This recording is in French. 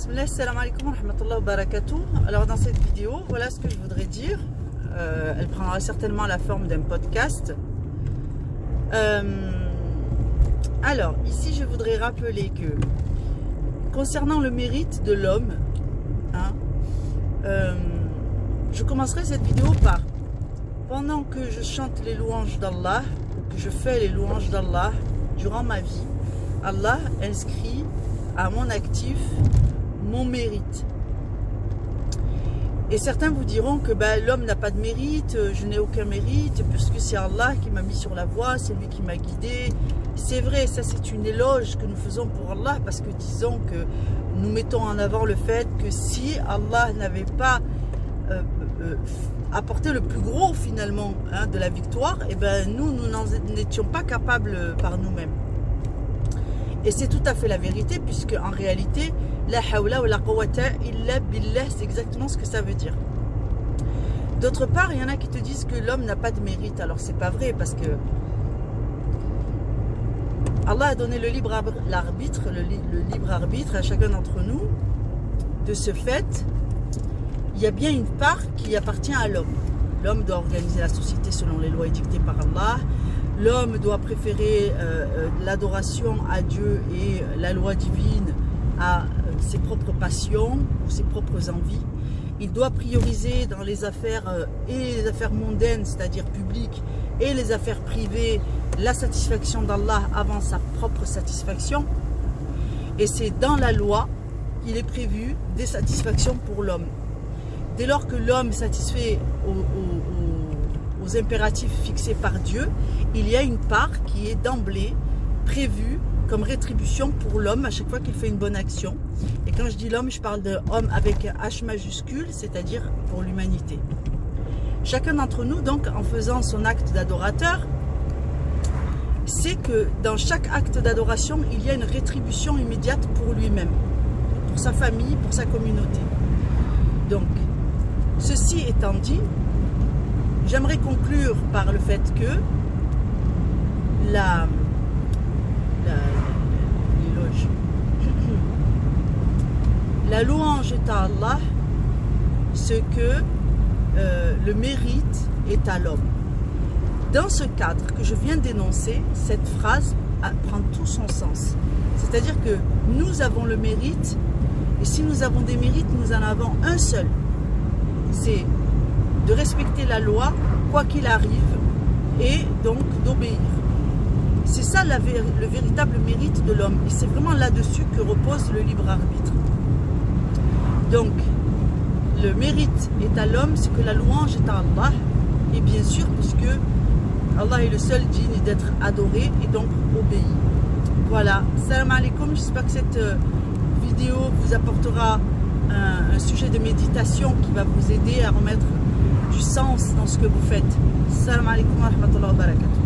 Bismillah, salam alaikum wa rahmatullahi wa barakatuh. Alors dans cette vidéo, voilà ce que je voudrais dire. Elle prendra certainement la forme d'un podcast. Alors ici je voudrais rappeler que concernant le mérite de l'homme, je commencerai cette vidéo par, pendant que je chante les louanges d'Allah, que je fais les louanges d'Allah durant ma vie, Allah inscrit à mon actif mon mérite. Et certains vous diront que l'homme n'a pas de mérite, je n'ai aucun mérite, puisque c'est Allah qui m'a mis sur la voie, c'est lui qui m'a guidé. C'est vrai, ça c'est une éloge que nous faisons pour Allah, parce que disons que nous mettons en avant le fait que si Allah n'avait pas apporté le plus gros finalement de la victoire, et nous n'en étions pas capables par nous-mêmes. Et c'est tout à fait la vérité, puisque en réalité, la hawla wa la quwwata illa billah, c'est exactement ce que ça veut dire. D'autre part, il y en a qui te disent que l'homme n'a pas de mérite. Alors c'est pas vrai, parce que Allah a donné le libre arbitre à chacun d'entre nous. De ce fait, il y a bien une part qui appartient à l'homme. L'homme doit organiser la société selon les lois édictées par Allah. L'homme doit préférer l'adoration à Dieu et la loi divine à ses propres passions ou ses propres envies. Il doit prioriser dans les affaires et les affaires mondaines, c'est-à-dire publiques, et les affaires privées, la satisfaction d'Allah avant sa propre satisfaction. Et c'est dans la loi qu'il est prévu des satisfactions pour l'homme. Dès lors que l'homme est satisfait aux impératifs fixés par Dieu, il y a une part qui est d'emblée prévue comme rétribution pour l'homme à chaque fois qu'il fait une bonne action. Et quand je dis l'homme, je parle de homme avec un H majuscule, c'est-à-dire pour l'humanité. Chacun d'entre nous, donc, en faisant son acte d'adorateur, sait que dans chaque acte d'adoration, il y a une rétribution immédiate pour lui-même, pour sa famille, pour sa communauté. Donc, ceci étant dit, j'aimerais conclure par le fait que la louange est à Allah, ce que le mérite est à l'homme. Dans ce cadre que je viens d'énoncer, cette phrase prend tout son sens. C'est-à-dire que nous avons le mérite, et si nous avons des mérites, nous en avons un seul. C'est de respecter la loi, quoi qu'il arrive, et donc d'obéir. C'est ça le véritable mérite de l'homme. Et c'est vraiment là-dessus que repose le libre arbitre. Donc, le mérite est à l'homme, c'est que la louange est à Allah. Et bien sûr, puisque Allah est le seul digne d'être adoré et donc obéi. Voilà. Salam alaikum. J'espère que cette vidéo vous apportera un sujet de méditation qui va vous aider à remettre du sens dans ce que vous faites. Salam alaikum wa rahmatullahi wa barakatuh.